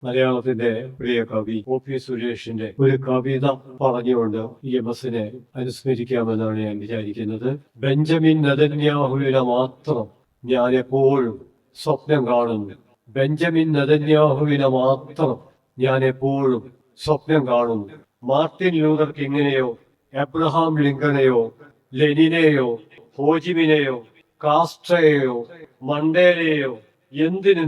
മലയാളത്തിന്റെ പ്രിയ കവി ഒ.പി. സുരേഷിന്റെ ഒരു കവിത പറഞ്ഞുകൊണ്ട് EMSനെ അനുസ്മരിക്കാമെന്നാണ് ഞാൻ വിചാരിക്കുന്നത്. ബെഞ്ചമിൻ നെതന്യാഹുവിനെ മാത്രം ഞാൻ എപ്പോഴും സ്വപ്നം കാണുന്നു. ബെഞ്ചമിൻ നെതന്യാഹുവിനെ മാത്രം ഞാൻ എപ്പോഴും സ്വപ്നം കാണുന്നു. മാർട്ടിൻ ലൂതർ കിങ്ങിനെയോ എബ്രഹാം ലിങ്കനെയോ ലെനിനെയോ ഹോജിമിനെയോ കാസ്ട്രയെയോ മണ്ടേലയെയോ എന്തിനു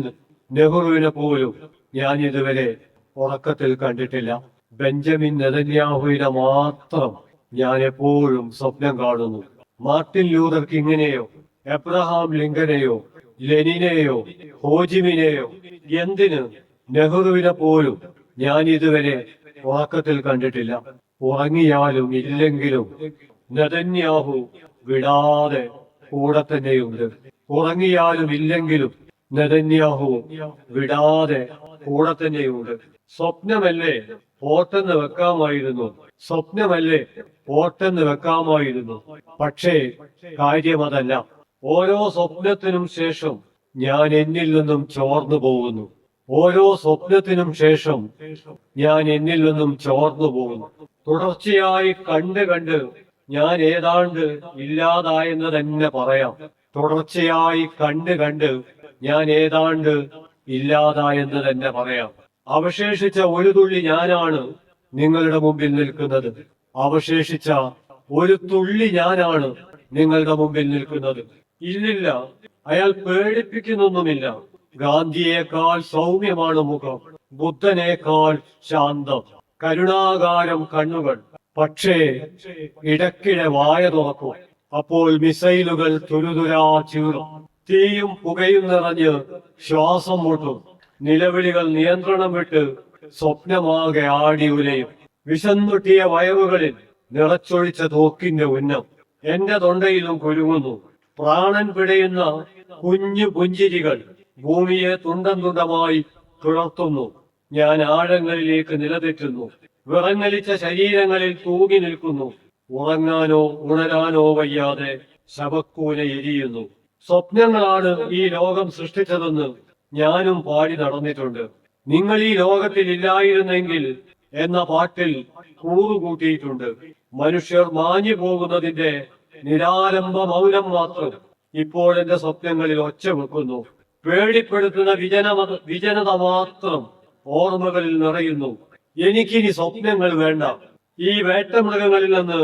നെഹ്റുവിനെ പോലും ഞാൻ ഇതുവരെ ഉറക്കത്തിൽ കണ്ടിട്ടില്ല. ബെഞ്ചമിൻ നെതന്യാഹുവിനെ മാത്രം ഞാൻ എപ്പോഴും സ്വപ്നം കാണുന്നു. മാർട്ടിൻ ലൂതർ കിങ്ങിനെയോ എബ്രഹാം ലിങ്കനെയോ ലെനിനെയോ ഹോജിമിനെയോ എന്തിന് നെഹ്റുവിനെ പോലും ഞാൻ ഇതുവരെ ഉറക്കത്തിൽ കണ്ടിട്ടില്ല. ഉറങ്ങിയാലും ഇല്ലെങ്കിലും നെതന്യാഹു വിടാതെ കൂടെ തന്നെയുണ്ട്. ഉറങ്ങിയാലും ഇല്ലെങ്കിലും നെതന്യാഹു വിടാതെ കൂടെ തന്നെയുണ്ട്. സ്വപ്നമല്ലേ ഓട്ടെന്ന് വെക്കാമായിരുന്നു, സ്വപ്നമല്ലേ ഓട്ടെന്ന് വെക്കാമായിരുന്നു. പക്ഷേ കാര്യമതല്ല. ഓരോ സ്വപ്നത്തിനും ശേഷം ഞാൻ എന്നിൽ നിന്നും ചോർന്നു പോകുന്നു. ഓരോ സ്വപ്നത്തിനും ശേഷം ഞാൻ എന്നിൽ നിന്നും ചോർന്നു പോകുന്നു. തുടർച്ചയായി കണ്ട് ഞാൻ ഏതാണ്ട് ഇല്ലാതായെന്ന് തന്നെ പറയാം. തുടർച്ചയായി കണ്ട് ഞാൻ ഏതാണ്ട് ഇല്ലാതായെന്ന് തന്നെ പറയാം. അവശേഷിച്ച ഒരു തുള്ളി ഞാനാണ് നിങ്ങളുടെ മുമ്പിൽ നിൽക്കുന്നത്. അവശേഷിച്ച ഒരു തുള്ളി ഞാനാണ് നിങ്ങളുടെ മുമ്പിൽ നിൽക്കുന്നത്. ഇല്ലില്ല, അയാൾ പേടിപ്പിക്കുന്നൊന്നുമില്ല. ഗാന്ധിയേക്കാൾ സൗമ്യമാണ് മുഖം, ബുദ്ധനേക്കാൾ ശാന്തം, കരുണാകാരം കണ്ണുകൾ. പക്ഷേ ഇടയ്ക്കിടെ വായ തുറക്കും. അപ്പോൾ മിസൈലുകൾ തുരുതുരാ ചീറും. തീയും പുകയും നിറഞ്ഞ് ശ്വാസം മുട്ടും. നിലവിളികൾ നിയന്ത്രണം വിട്ട് സ്വപ്നമാകെ ആടി ഉലയും. വിശന്നുട്ടിയ വയറുകളിൽ നിറച്ചൊഴിച്ച തോക്കിന്റെ ഉന്നം എന്റെ തൊണ്ടയിലും കുരുങ്ങുന്നു. പ്രാണൻ പിടയുന്ന കുഞ്ഞു പുഞ്ചിരികൾ ഭൂമിയെ തുണ്ടമായി തുളർത്തുന്നു. ഞാൻ ആഴങ്ങളിലേക്ക് നിലതെറ്റുന്നു. വിറങ്ങലിച്ച ശരീരങ്ങളിൽ തൂങ്ങി നിൽക്കുന്നു. ഉറങ്ങാനോ ഉണരാനോ വയ്യാതെ ശവക്കൂന എരിയുന്നു. സ്വപ്നങ്ങളാണ് ഈ ലോകം സൃഷ്ടിച്ചതെന്ന് ഞാനും പാടി നടന്നിട്ടുണ്ട്. നിങ്ങൾ ഈ ലോകത്തിൽ ഇല്ലായിരുന്നെങ്കിൽ എന്ന പാട്ടിൽ കൂറുകൂട്ടിയിട്ടുണ്ട്. മനുഷ്യർ മാഞ്ഞു പോകുന്നതിന്റെ നിരാലംബ മൗനം മാത്രം ഇപ്പോൾ എന്റെ സ്വപ്നങ്ങളിൽ ഒച്ച വെക്കുന്നു. പേടിപ്പെടുത്തുന്ന വിജനത മാത്രം ഓർമ്മകളിൽ നിറയുന്നു. എനിക്കിനി സ്വപ്നങ്ങൾ വേണ്ട. ഈ വേട്ടമൃഗങ്ങളിൽ നിന്ന്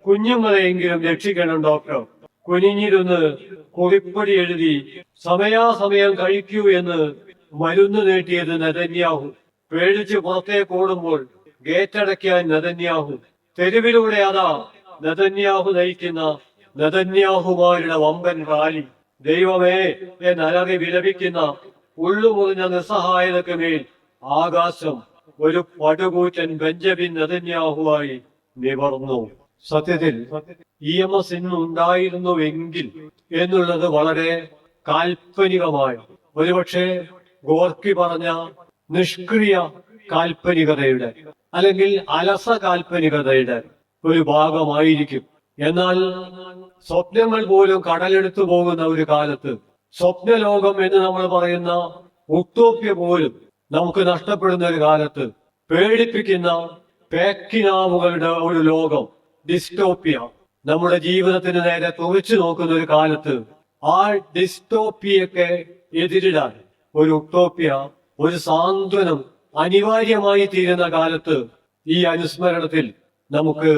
കുഞ്ഞുങ്ങളെയെങ്കിലും രക്ഷിക്കണം ഡോക്ടർ. കുനിഞ്ഞിരുന്ന് കുറിപ്പടി എഴുതി സമയാസമയം കഴിക്കൂ എന്ന് മരുന്ന് നീട്ടിയത് നെതന്യാഹു. പേടിച്ച് പുറത്തേക്ക് ഓടുമ്പോൾ ഗേറ്റടയ്ക്കാൻ നെതന്യാഹു. തെരുവിലൂടെ അതാ നെതന്യാഹു നയിക്കുന്ന നെതന്യാഹുമാരുടെ വമ്പൻ റാലി. ദൈവമേ എന്നലറി വിലപിക്കുന്ന ഉള്ളുമുറിഞ്ഞ നിസ്സഹായതയ്ക്ക് മേൽ ആകാശം ഒരു പടുകൂറ്റൻ ബെഞ്ചമിൻ നെതന്യാഹുവായി നിവർന്നു. സത്യത്തിൽ EMS ഇന്ന് ഉണ്ടായിരുന്നുവെങ്കിൽ എന്നുള്ളത് വളരെ കാൽപ്പനികമായി, ഒരുപക്ഷെ ഗോർക്കി പറഞ്ഞ നിഷ്ക്രിയ കാൽപ്പനികതയുടെ അല്ലെങ്കിൽ അലസ കാൽപ്പനികതയുടെ ഒരു ഭാഗമായിരിക്കും. എന്നാൽ സ്വപ്നങ്ങൾ പോലും കടലെടുത്തു പോകുന്ന ഒരു കാലത്ത്, സ്വപ്നലോകം എന്ന് നമ്മൾ പറയുന്ന ഉട്ടോപ്യ പോലും നമുക്ക് നഷ്ടപ്പെടുന്ന ഒരു കാലത്ത്, പേടിപ്പിക്കുന്ന പേക്കിനാവുകളുടെ ഒരു ലോകം, ഡിസ്റ്റോപ്പിയ, നമ്മുടെ ജീവിതത്തിന് നേരെ തുറച്ചു നോക്കുന്ന ഒരു കാലത്ത്, ആ ഡിസ്റ്റോപ്പിയൊക്കെ എതിരിടാൻ ഒരു ഉട്ടോപ്യ, ഒരു സാന്ത്വനം അനിവാര്യമായി തീരുന്ന കാലത്ത് ഈ അനുസ്മരണത്തിൽ നമുക്ക്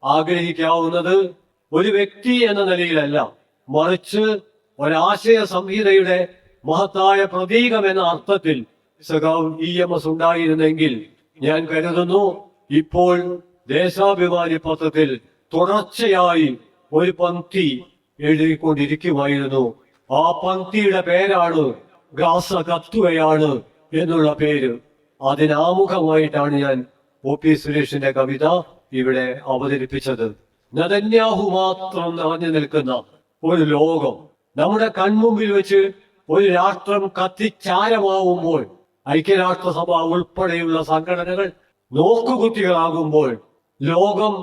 ആഗ്രഹിക്കാവുന്നത് ഒരു വ്യക്തി എന്ന നിലയിലല്ല, മറിച്ച് ഒരാശയ സംഹിതയുടെ മഹത്തായ പ്രതീകം എന്ന അർത്ഥത്തിൽ സഖാവ് EMS ഉണ്ടായിരുന്നെങ്കിൽ ഞാൻ കരുതുന്നു ഇപ്പോൾ ദേശാഭിമാനി പത്രത്തിൽ തുടർച്ചയായി ഒരു പംക്തി എഴുതിക്കൊണ്ടിരിക്കുമായിരുന്നു. ആ പംക്തിയുടെ പേരാണ് ഗ്രാസ കത്തുകയാണ് എന്നുള്ള പേര്. അതിനാമുഖമായിട്ടാണ് ഞാൻ ഒ.പി. സുരേഷിന്റെ കവിത ഇവിടെ അവതരിപ്പിച്ചത്. നെതന്യാഹു മാത്രം നിറഞ്ഞു നിൽക്കുന്ന ഒരു ലോകം നമ്മുടെ കൺമുമ്പിൽ വെച്ച് ഒരു രാഷ്ട്രം കത്തിച്ചാരമാവുമ്പോൾ, ഐക്യരാഷ്ട്രസഭ ഉൾപ്പെടെയുള്ള സംഘടനകൾ നോക്കുകുത്തികളാകുമ്പോൾ, ലോകം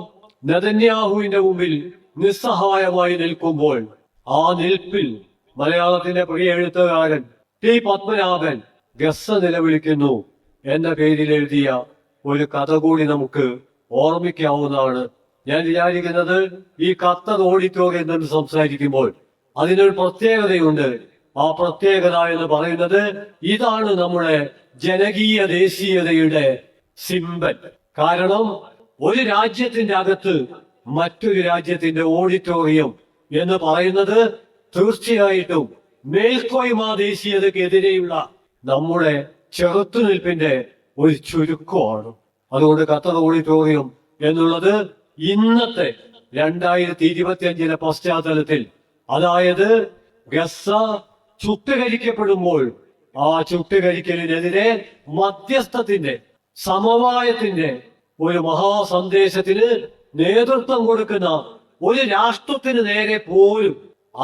നെതന്യാഹുവിന്റെ മുമ്പിൽ നിസ്സഹായമായി നിൽക്കുമ്പോൾ, ആ നിൽപ്പിൽ മലയാളത്തിന്റെ പ്രിയ എഴുത്തുകാരൻ ടി പത്മനാഭൻ ഗസ നിലവിളിക്കുന്നു. എന്ന പേരിൽ എഴുതിയ ഒരു കഥ കൂടി നമുക്ക് ഓർമ്മിക്കാവുന്നതാണ്. ഞാൻ വിചാരിക്കുന്നത് ഈ ഖത്തർ ഓഡിറ്റോറിയം എന്ന് സംസാരിക്കുമ്പോൾ അതിനൊരു പ്രത്യേകതയുണ്ട്. ആ പ്രത്യേകത എന്ന് പറയുന്നത് ഇതാണ് നമ്മുടെ ജനകീയ ദേശീയതയുടെ സിംബൽ. കാരണം ഒരു രാജ്യത്തിന്റെ അകത്ത് മറ്റൊരു രാജ്യത്തിന്റെ ഓഡിറ്റോറിയം എന്ന് പറയുന്നത് തീർച്ചയായിട്ടും മേൽക്കോയ്മ ദേശീയതക്കെതിരെയുള്ള നമ്മുടെ ചെറുത്തുനിൽപ്പിന്റെ ഒരു ചുരുക്കമാണ്. അതുകൊണ്ട് ഖത്തർ ഓഡിറ്റോറിയം എന്നുള്ളത് ഇന്നത്തെ 2025 പശ്ചാത്തലത്തിൽ, അതായത് ഗസ ചുട്ടുകരിക്കപ്പെടുമ്പോൾ ആ ചുട്ടുകരിക്കലിനെതിരെ മധ്യസ്ഥത്തിന്റെ സമവായത്തിന്റെ ഒരു മഹാസന്ദേശത്തിന് നേതൃത്വം കൊടുക്കുന്ന ഒരു രാഷ്ട്രത്തിന് നേരെ പോലും,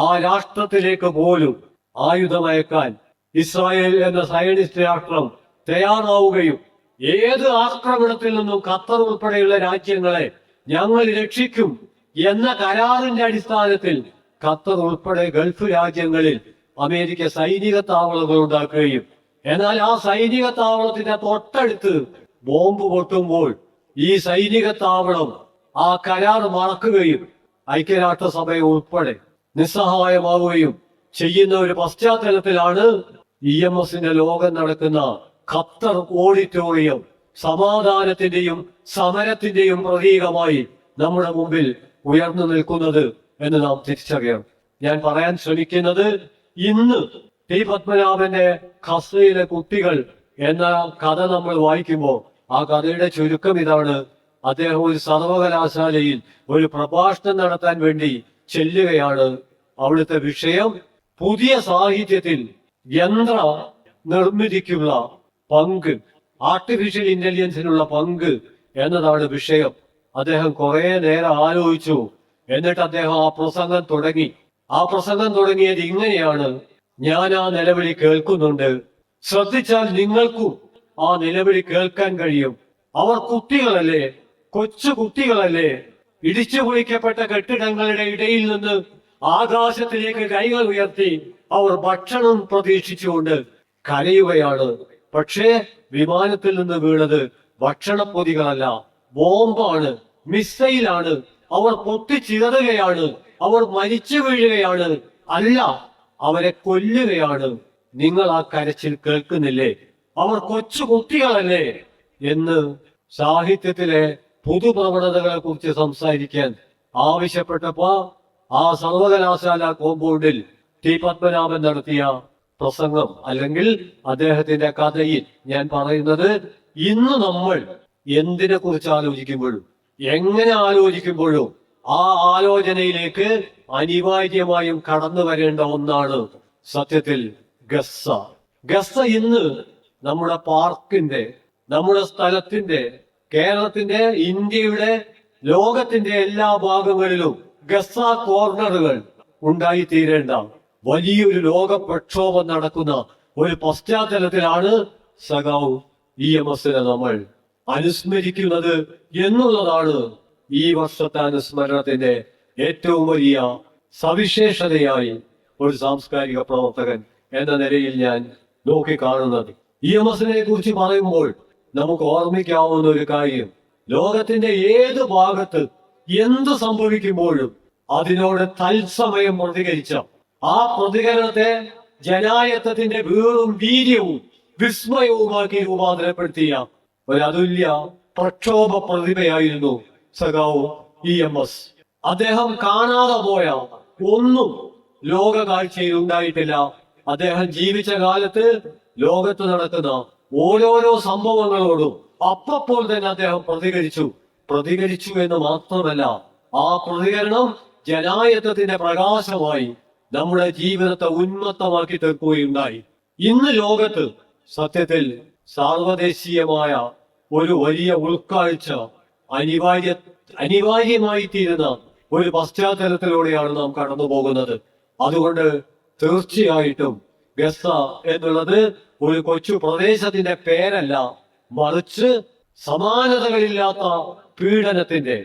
ആ രാഷ്ട്രത്തിലേക്ക് പോലും ആയുധമയക്കാൻ ഇസ്രായേൽ എന്ന സയനിസ്റ്റ് രാഷ്ട്രം തയ്യാറാവുകയും ഏത് ആക്രമണത്തിൽ നിന്നും ഖത്തർ ഉൾപ്പെടെയുള്ള രാജ്യങ്ങളെ ഞങ്ങൾ രക്ഷിക്കും എന്ന കരാറിന്റെ അടിസ്ഥാനത്തിൽ ഖത്തർ ഉൾപ്പെടെ ഗൾഫ് രാജ്യങ്ങളിൽ അമേരിക്ക സൈനിക താവളങ്ങൾ ഉണ്ടാക്കുകയും, എന്നാൽ ആ സൈനിക താവളത്തിന്റെ തൊട്ടടുത്ത് ബോംബ് പൊട്ടുമ്പോൾ ഈ സൈനിക താവളം ആ കരാർ മറക്കുകയും ഐക്യരാഷ്ട്രസഭയെ ഉൾപ്പെടെ നിസ്സഹായമാവുകയും ചെയ്യുന്ന ഒരു പശ്ചാത്തലത്തിലാണ് EMSന്റെ ലോകം നടക്കുന്ന ഖത്തർ ഓഡിറ്റോറിയം സമാധാനത്തിന്റെയും സമരത്തിന്റെയും പ്രതീകമായി നമ്മുടെ മുമ്പിൽ ഉയർന്നു നിൽക്കുന്നത് എന്ന് നാം തിരിച്ചറിയണം. ഞാൻ പറയാൻ ശ്രമിക്കുന്നത്, ഇന്ന് ടി പത്മനാഭന്റെ ഖസ്രയിലെ കുട്ടികൾ എന്ന കഥ നമ്മൾ വായിക്കുമ്പോൾ ആ കഥയുടെ ചുരുക്കം ഇതാണ്. അദ്ദേഹം ഒരു സർവകലാശാലയിൽ ഒരു പ്രഭാഷണം നടത്താൻ വേണ്ടി ചെല്ലുകയാണ്. അവിടുത്തെ വിഷയം പുതിയ സാഹിത്യത്തിൽ യന്ത്ര നിർമ്മിതിക്കുള്ള പങ്ക്, ആർട്ടിഫിഷ്യൽ ഇന്റലിജൻസിനുള്ള പങ്ക് എന്നതാണ് വിഷയം. അദ്ദേഹം കുറെ നേരം ആലോചിച്ചു. എന്നിട്ട് അദ്ദേഹം ആ പ്രസംഗം തുടങ്ങി. ആ പ്രസംഗം തുടങ്ങിയത് ഇങ്ങനെയാണ്: ഞാൻ ആ നിലവിളി കേൾക്കുന്നുണ്ട്, ശ്രദ്ധിച്ചാൽ നിങ്ങൾക്കും ആ നിലവിളി കേൾക്കാൻ കഴിയും. അവർ കുട്ടികളല്ലേ, കൊച്ചു കുട്ടികളല്ലേ. ഇടിച്ചു പൊളിക്കപ്പെട്ട കെട്ടിടങ്ങളുടെ ഇടയിൽ നിന്ന് ആകാശത്തിലേക്ക് കൈകൾ ഉയർത്തി അവർ ഭക്ഷണം പ്രതീക്ഷിച്ചുകൊണ്ട് കരയുകയാണ്. പക്ഷേ വിമാനത്തിൽ നിന്ന് വീണത് ഭക്ഷണപ്പൊതികളല്ല, ബോംബാണ്, മിസൈലാണ്. അവർ പൊട്ടിച്ചിതറുകയാണ്, അവർ മരിച്ചു വീഴുകയാണ്, അല്ല, അവരെ കൊല്ലുകയാണ്. നിങ്ങൾ ആ കരച്ചിൽ കേൾക്കുന്നില്ലേ? അവർ കൊച്ചു കുട്ടികളല്ലേ എന്ന് സാഹിത്യത്തിലെ പുതുപ്രവണതകളെ കുറിച്ച് സംസാരിക്കാൻ ആവശ്യപ്പെട്ടപ്പോ ആ സർവകലാശാല കോമ്പൗണ്ടിൽ ടി പത്മനാഭൻ നടത്തിയ പ്രസംഗം, അല്ലെങ്കിൽ അദ്ദേഹത്തിന്റെ കഥയിൽ ഞാൻ പറയുന്നത്, ഇന്ന് നമ്മൾ എന്തിനെ കുറിച്ച് ആലോചിക്കുമ്പോഴും എങ്ങനെ ആലോചിക്കുമ്പോഴും ആ ആലോചനയിലേക്ക് അനിവാര്യമായും കടന്നു വരേണ്ട ഒന്നാണ് സത്യത്തിൽ ഗസ. ഗസ ഇന്ന് നമ്മുടെ പാർക്കിന്റെ, നമ്മുടെ സ്ഥലത്തിന്റെ, കേരളത്തിന്റെ, ഇന്ത്യയുടെ, ലോകത്തിന്റെ എല്ലാ ഭാഗങ്ങളിലും ഗസ കോർണറുകൾ ഉണ്ടായിത്തീരേണ്ട വലിയൊരു ലോക പ്രക്ഷോഭം നടക്കുന്ന ഒരു പശ്ചാത്തലത്തിലാണ് സഖാവ് EMSനെ നമ്മൾ അനുസ്മരിക്കുന്നത് എന്നുള്ളതാണ് ഈ വർഷത്തെ അനുസ്മരണത്തിന്റെ ഏറ്റവും വലിയ സവിശേഷതയായി ഒരു സാംസ്കാരിക പ്രവർത്തകൻ എന്ന നിലയിൽ ഞാൻ നോക്കിക്കാണുന്നത്. EMSനെ കുറിച്ച് പറയുമ്പോൾ നമുക്ക് ഓർമ്മിക്കാവുന്ന ഒരു കാര്യം, ലോകത്തിന്റെ ഏത് ഭാഗത്ത് എന്ത് സംഭവിക്കുമ്പോഴും അതിനോട് തത്സമയം പ്രതികരിച്ച, ആ പ്രതികരണത്തെ ജനായത്തത്തിന്റെ വീറും വീര്യവും വിസ്മയവുമാക്കി രൂപാന്തരപ്പെടുത്തിയ ഒരു അതുല്യ പ്രക്ഷോഭ പ്രതിഭയായിരുന്നു സഖാവ് EMS. അദ്ദേഹം കാണാതെ പോയ ഒന്നും ലോക കാഴ്ചയിൽ ഉണ്ടായിട്ടില്ല. അദ്ദേഹം ജീവിച്ച കാലത്ത് ലോകത്ത് നടക്കുന്ന ഓരോരോ സംഭവങ്ങളോടും അപ്പോൾ തന്നെ അദ്ദേഹം പ്രതികരിച്ചു എന്ന് മാത്രമല്ല, ആ പ്രതികരണം ജനായത്തത്തിന്റെ പ്രകാശമായി നമ്മുടെ ജീവിതത്തെ ഉന്മത്തമാക്കി തീർക്കുകയുണ്ടായി. ഇന്ന് ലോകത്ത് സത്യത്തിൽ സാർവദേശീയമായ ഒരു വലിയ ഉൾക്കാഴ്ച അനിവാര്യമായി തീരുന്ന ഒരു പശ്ചാത്തലത്തിലൂടെയാണ് നാം കടന്നു പോകുന്നത്. അതുകൊണ്ട് തീർച്ചയായിട്ടും ഗസ എന്നുള്ളത് ഒരു കൊച്ചു പ്രദേശത്തിന്റെ പേരല്ല, മറിച്ച് സമാനതകളില്ലാത്ത പീഡനത്തിന്റെ,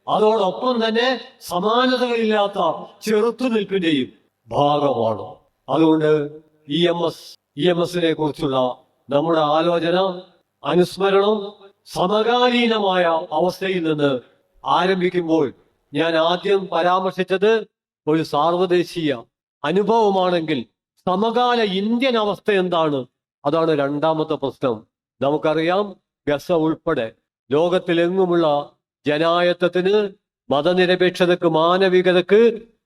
അതോടൊപ്പം തന്നെ സമാനതകളില്ലാത്ത ചെറുത്തുനിൽപ്പിന്റെയും ഭാഗമാണ്. അതുകൊണ്ട് EMSനെ കുറിച്ചുള്ള നമ്മുടെ ആലോചന അനുസ്മരണം സമകാലീനമായ അവസ്ഥയിൽ നിന്ന് ആരംഭിക്കുമ്പോൾ ഞാൻ ആദ്യം പരാമർശിച്ചത് ഒരു സാർവദേശീയ അനുഭവമാണെങ്കിൽ സമകാല ഇന്ത്യൻ അവസ്ഥ എന്താണ്? അതാണ് രണ്ടാമത്തെ പ്രശ്നം. നമുക്കറിയാം, ഗസ ഉൾപ്പെടെ ലോകത്തിലെങ്ങുമുള്ള ജനായത്വത്തിന്, മതനിരപേക്ഷതക്ക്, മാനവികതക്ക്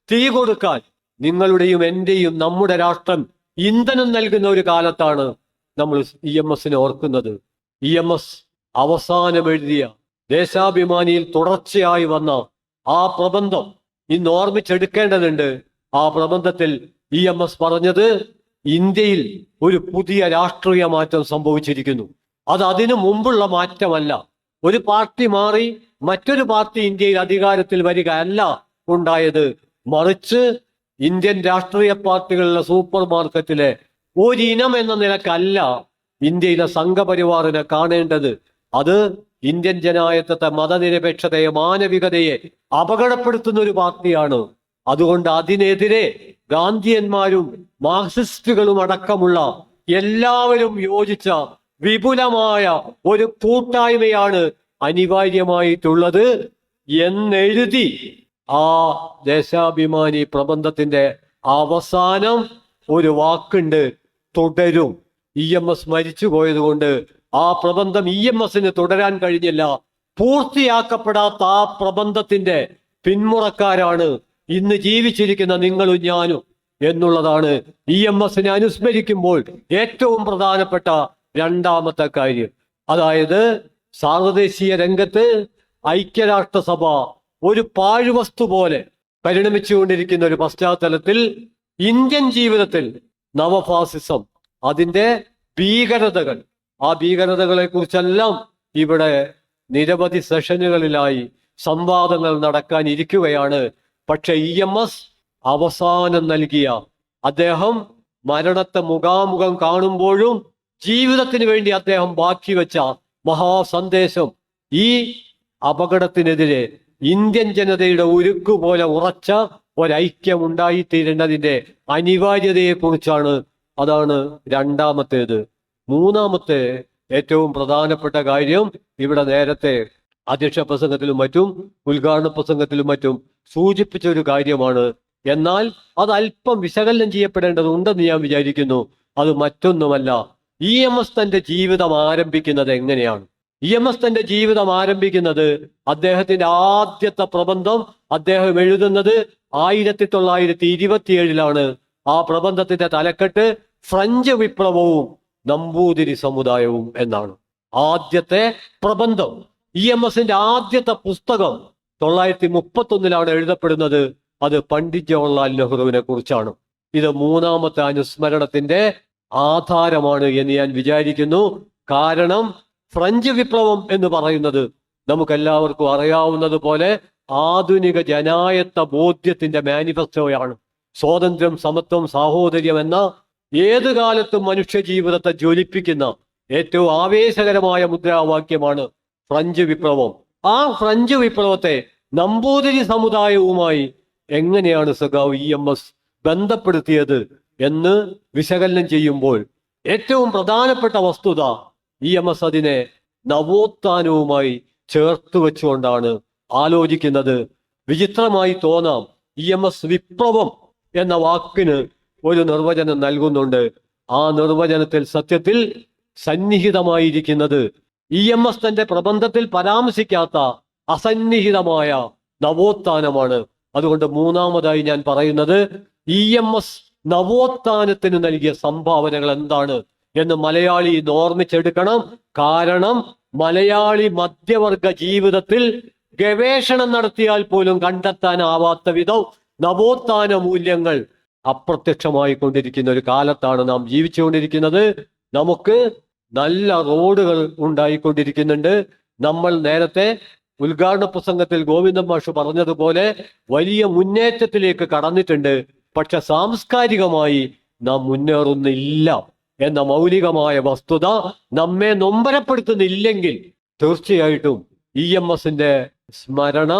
തീ കൊടുക്കാൻ നിങ്ങളുടെയും എന്റെയും നമ്മുടെ രാഷ്ട്രം ഇന്ധനം നൽകുന്ന ഒരു കാലത്താണ് നമ്മൾ EMSനെ ഓർക്കുന്നത്. EMS അവസാനം എഴുതിയ ദേശാഭിമാനിയിൽ തുടർച്ചയായി വന്ന ആ പ്രബന്ധം ഇന്ന് ഓർമ്മിച്ചെടുക്കേണ്ടതുണ്ട്. ആ പ്രബന്ധത്തിൽ EMS പറഞ്ഞത് ഇന്ത്യയിൽ ഒരു പുതിയ രാഷ്ട്രീയ മാറ്റം സംഭവിച്ചിരിക്കുന്നു. അത് അതിനു മുമ്പുള്ള മാറ്റമല്ല. ഒരു പാർട്ടി മാറി മറ്റൊരു പാർട്ടി ഇന്ത്യയിൽ അധികാരത്തിൽ വരിക അല്ല ഉണ്ടായത്, മറിച്ച് ഇന്ത്യൻ രാഷ്ട്രീയ പാർട്ടികളിലെ സൂപ്പർ മാർക്കറ്റിലെ ഒരിനം എന്ന നിലക്കല്ല ഇന്ത്യയിലെ സംഘപരിവാറിനെ കാണേണ്ടത്. അത് ഇന്ത്യൻ ജനായത്വത്തെ, മതനിരപേക്ഷതയെ, മാനവികതയെ അപകടപ്പെടുത്തുന്ന ഒരു പാർട്ടിയാണ്. അതുകൊണ്ട് അതിനെതിരെ ഗാന്ധിയന്മാരും മാർക്സിസ്റ്റുകളും അടക്കമുള്ള എല്ലാവരും യോജിച്ച വിപുലമായ ഒരു കൂട്ടായ്മയാണ് അനിവാര്യമായിട്ടുള്ളത് എന്നെഴുതി ആ ദേശാഭിമാനി പ്രബന്ധത്തിന്റെ അവസാനം ഒരു വാക്കുണ്ട്: തുടരും. EMS മരിച്ചു പോയത് കൊണ്ട് ആ പ്രബന്ധം EMSന് തുടരാൻ കഴിഞ്ഞില്ല. പൂർത്തിയാക്കപ്പെടാത്ത ആ പ്രബന്ധത്തിന്റെ പിന്മുറക്കാരാണ് ഇന്ന് ജീവിച്ചിരിക്കുന്ന നിങ്ങളും ഞാനും എന്നുള്ളതാണ് EMSനെ അനുസ്മരിക്കുമ്പോൾ ഏറ്റവും പ്രധാനപ്പെട്ട രണ്ടാമത്തെ കാര്യം. അതായത് സാർവദേശീയ രംഗത്ത് ഐക്യരാഷ്ട്രസഭ ഒരു പാഴ്വസ്തു പോലെ പരിണമിച്ചുകൊണ്ടിരിക്കുന്ന ഒരു പശ്ചാത്തലത്തിൽ ഇന്ത്യൻ ജീവിതത്തിൽ നവഫാസിസം, അതിന്റെ ഭീകരതകൾ, ആ ഭീകരതകളെ കുറിച്ചെല്ലാം ഇവിടെ നിരവധി സെഷനുകളിലായി സംവാദങ്ങൾ നടക്കാൻ ഇരിക്കുകയാണ്. പക്ഷെ EMS അവസാനം നൽകിയ, അദ്ദേഹം മരണത്തെ മുഖാമുഖം കാണുമ്പോഴും ജീവിതത്തിന് വേണ്ടി അദ്ദേഹം ബാക്കി വെച്ച മഹാസന്ദേശം ഈ അപകടത്തിനെതിരെ ഇന്ത്യൻ ജനതയുടെ ഉരുക്കുപോലെ ഉറച്ച ഒരൈക്യം ഉണ്ടായിത്തീരേണ്ടതിന്റെ അനിവാര്യതയെ കുറിച്ചാണ്. അതാണ് രണ്ടാമത്തേത്. മൂന്നാമത്തെ ഏറ്റവും പ്രധാനപ്പെട്ട കാര്യം ഇവിടെ നേരത്തെ അധ്യക്ഷ പ്രസംഗത്തിലും മറ്റും ഉദ്ഘാടന പ്രസംഗത്തിലും മറ്റും സൂചിപ്പിച്ച ഒരു കാര്യമാണ്. എന്നാൽ അത് അല്പം വിശകലനം ചെയ്യപ്പെടേണ്ടതുണ്ടെന്ന് ഞാൻ വിചാരിക്കുന്നു. അത് മറ്റൊന്നുമല്ല, EMS തന്റെ ജീവിതം ആരംഭിക്കുന്നത് എങ്ങനെയാണ്? EMS തന്റെ ജീവിതം ആരംഭിക്കുന്നത്, അദ്ദേഹത്തിന്റെ ആദ്യത്തെ പ്രബന്ധം അദ്ദേഹം എഴുതുന്നത് 1927 ആ പ്രബന്ധത്തിന്റെ തലക്കെട്ട് ഫ്രഞ്ച് വിപ്ലവവും നമ്പൂതിരി സമുദായവും എന്നാണ്. ആദ്യത്തെ പ്രബന്ധം, EMSന്റെ ആദ്യത്തെ പുസ്തകം 1931 എഴുതപ്പെടുന്നത്. അത് പണ്ഡിറ്റ് ജവഹർലാൽ നെഹ്റുവിനെ കുറിച്ചാണ്. ഇത് മൂന്നാമത്തെ അനുസ്മരണത്തിന്റെ ആധാരമാണ് എന്ന് ഞാൻ വിചാരിക്കുന്നു. കാരണം ഫ്രഞ്ച് വിപ്ലവം എന്ന് പറയുന്നത് നമുക്കെല്ലാവർക്കും അറിയാവുന്നത് പോലെ ആധുനിക ജനായത്ത ബോധ്യത്തിന്റെ മാനിഫെസ്റ്റോയാണ്. സ്വാതന്ത്ര്യം, സമത്വം, സാഹോദര്യം എന്ന ഏത് കാലത്തും മനുഷ്യ ജീവിതത്തെ ജ്വലിപ്പിക്കുന്ന ഏറ്റവും ആവേശകരമായ മുദ്രാവാക്യമാണ് ഫ്രഞ്ച് വിപ്ലവം. ആ ഫ്രഞ്ച് വിപ്ലവത്തെ നമ്പൂതിരി സമുദായവുമായി എങ്ങനെയാണ് സഖാവ് EMS ബന്ധപ്പെടുത്തിയത് എന്ന് വിശകലനം ചെയ്യുമ്പോൾ ഏറ്റവും പ്രധാനപ്പെട്ട വസ്തുത, EMS അതിനെ നവോത്ഥാനവുമായി ചേർത്ത് വെച്ചുകൊണ്ടാണ് ആലോചിക്കുന്നത്. വിചിത്രമായി തോന്നാം, EMS വിപ്ലവം എന്ന വാക്കിന് ഒരു നിർവചനം നൽകുന്നുണ്ട്. ആ നിർവചനത്തിൽ സത്യത്തിൽ സന്നിഹിതമായിരിക്കുന്നത് EMS തന്റെ പ്രബന്ധത്തിൽ പരാമർശിക്കാത്ത അസന്നിഹിതമായ നവോത്ഥാനമാണ്. അതുകൊണ്ട് മൂന്നാമതായി ഞാൻ പറയുന്നത്, EMS നവോത്ഥാനത്തിന് നൽകിയ സംഭാവനകൾ എന്താണ് എന്ന് മലയാളി ഓർമ്മിച്ചെടുക്കണം. കാരണം മലയാളി മധ്യവർഗ ജീവിതത്തിൽ ഗവേഷണം നടത്തിയാൽ പോലും കണ്ടെത്താനാവാത്ത വിധം നവോത്ഥാന മൂല്യങ്ങൾ അപ്രത്യക്ഷമായി കൊണ്ടിരിക്കുന്ന ഒരു കാലത്താണ് നാം ജീവിച്ചുകൊണ്ടിരിക്കുന്നത്. നമുക്ക് നല്ല റോഡുകൾ ഉണ്ടായിക്കൊണ്ടിരിക്കുന്നുണ്ട്. നമ്മൾ നേരത്തെ ഉദ്ഘാടന പ്രസംഗത്തിൽ ഗോവിന്ദൻ മാഷ് പറഞ്ഞതുപോലെ വലിയ മുന്നേറ്റത്തിലേക്ക് കടന്നിട്ടുണ്ട്. പക്ഷെ സാംസ്കാരികമായി നാം മുന്നേറുന്നില്ല എന്ന മൗലികമായ വസ്തുത നമ്മെ നൊമ്പരപ്പെടുത്തുന്നില്ലെങ്കിൽ തീർച്ചയായിട്ടും EMSന്റെ സ്മരണ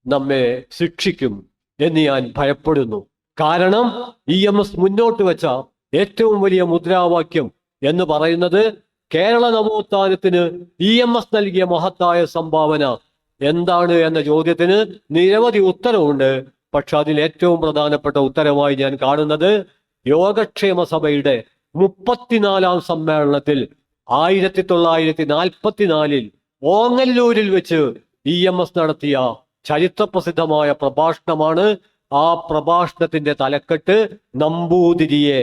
നമ്മെ ശിക്ഷിക്കും എന്ന് ഞാൻ ഭയപ്പെടുന്നു. കാരണം EMS മുന്നോട്ട് വെച്ച ഏറ്റവും വലിയ മുദ്രാവാക്യം എന്ന് പറയുന്നത് കേരള നവോത്ഥാനത്തിന് EMS നൽകിയ മഹത്തായ സംഭാവന എന്താണ് എന്ന ചോദ്യത്തിന് നിരവധി ഉത്തരവുണ്ട്. പക്ഷെ അതിൽ ഏറ്റവും പ്രധാനപ്പെട്ട ഉത്തരമായി ഞാൻ കാണുന്നത് യോഗക്ഷേമ സഭയുടെ 34ാം സമ്മേളനത്തിൽ 1944 ഓങ്ങല്ലൂരിൽ വെച്ച് EMS നടത്തിയ ചരിത്രപ്രസിദ്ധമായ പ്രഭാഷണമാണ്. ആ പ്രഭാഷണത്തിന്റെ തലക്കെട്ട് നമ്പൂതിരിയെ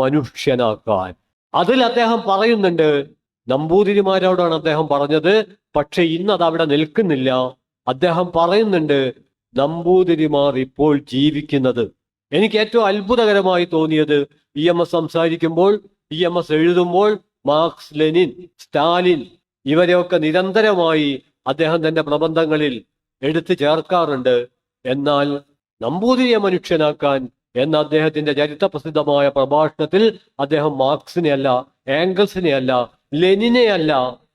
മനുഷ്യനാക്കാൻ. അതിൽ അദ്ദേഹം പറയുന്നുണ്ട്, നമ്പൂതിരിമാരോടാണ് അദ്ദേഹം പറഞ്ഞത്, പക്ഷെ ഇന്ന് അത് അവിടെ നിൽക്കുന്നില്ല. അദ്ദേഹം പറയുന്നുണ്ട്, നമ്പൂതിരിമാർ ഇപ്പോൾ ജീവിക്കുന്നത്. എനിക്ക് ഏറ്റവും അത്ഭുതകരമായി തോന്നിയത് EMS സംസാരിക്കുമ്പോൾ, EMS എഴുതുമ്പോൾ മാർക്സ്, ലെനിൻ, സ്റ്റാലിൻ ഇവരെയൊക്കെ നിരന്തരമായി അദ്ദേഹം തന്റെ പ്രബന്ധങ്ങളിൽ എടുത്തു ചേർക്കാറുണ്ട്. എന്നാൽ നമ്പൂതിരിയെ മനുഷ്യനാക്കാൻ എന്ന അദ്ദേഹത്തിന്റെ ചരിത്രപ്രസിദ്ധമായ പ്രഭാഷണത്തിൽ അദ്ദേഹം മാർക്സിനെ അല്ല, ഏംഗൽസിനെ അല്ല, ലെനിനെ അല്ല,